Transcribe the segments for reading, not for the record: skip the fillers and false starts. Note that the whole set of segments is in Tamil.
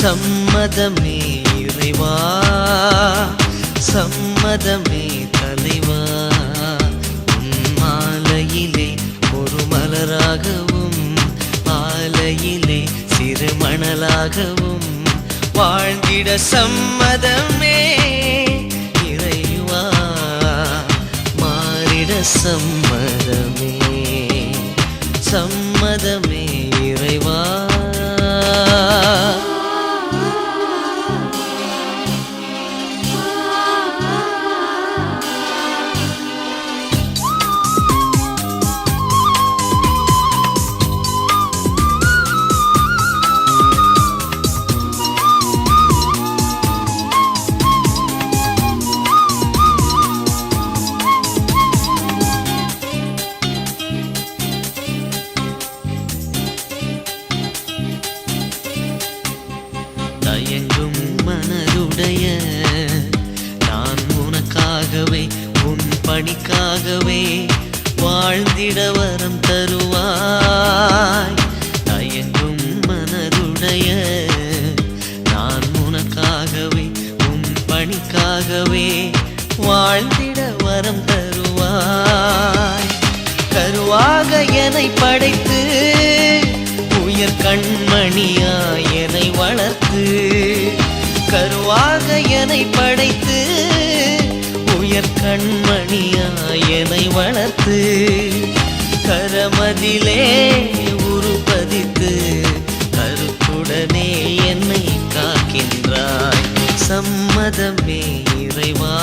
சம்மதமே இறைவா, சம்மதமே தலைவா. மாலையிலே ஒரு மலராகவும் ஆலையிலே சிறு மணலாகவும் வாழ்ந்திட சம்மதமே இறைவா, மாறிட சம்மதமே, சம்மதமே இறைவா. தயங்கும் மனதுடைய நான் உனக்காகவே உன் பணிக்காகவே வாழ்ந்திட வரம் தருவாய். தயங்கும் மனதுடைய நான் உனக்காகவே உன் பணிக்காகவே வாழ்ந்திட வரம் தருவாய். கருவாக என்னை படைத்து உயர் கண்மணியாய் என்னை வளர்த்து, கருவாக என்னை படைத்து உயர் கண்மணியாய் என்னை வளர்த்து, கரமதிலே உருப்பதித்து கருத்துடனே என்னை காக்கின்றாய். சம்மதமே இறைவா,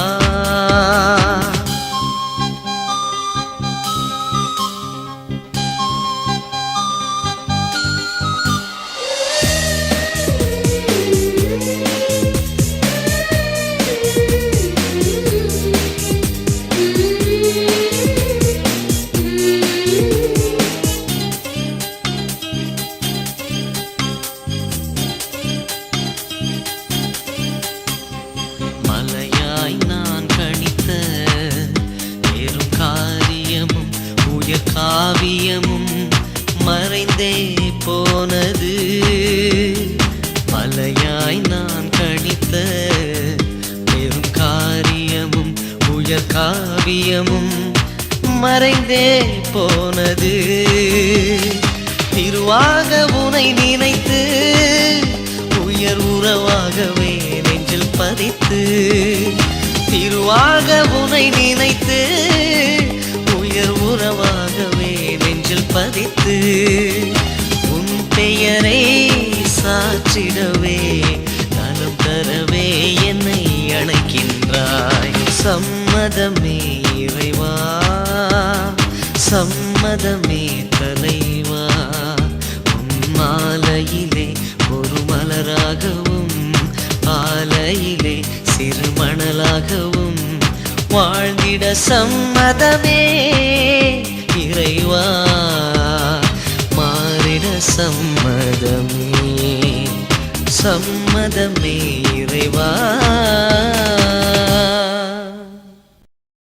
மலையாய் நான் கணித்த பெரும் காரியமும் உயர் காவியமும் மறைந்தே போனது. மலையாய் நான் கணித்த பெரும் காரியமும் உயர் காவியமும் மறைந்தே போனது. திருவாக உனை நினைத்து உயர் உறவாகவே நெஞ்சில் பதித்து, திருவாக உனை நினைத்து உயர் உறவாகவே நெஞ்சில் பதித்து, உன் பெயரை சாற்றிடவே நலம் தரவே என்னை அழைக்கின்றாய். சம்மதமே இறைவா, சம்மதமே தலைவா. உன் மாலையிலே ஒரு மலராகவும் ஆலையிலே சிறு மணலாகவும் வாழ்ந்திட சம்மதமே இறைவா, மாறிட சம்மதமே, சம்மதமே இறைவா.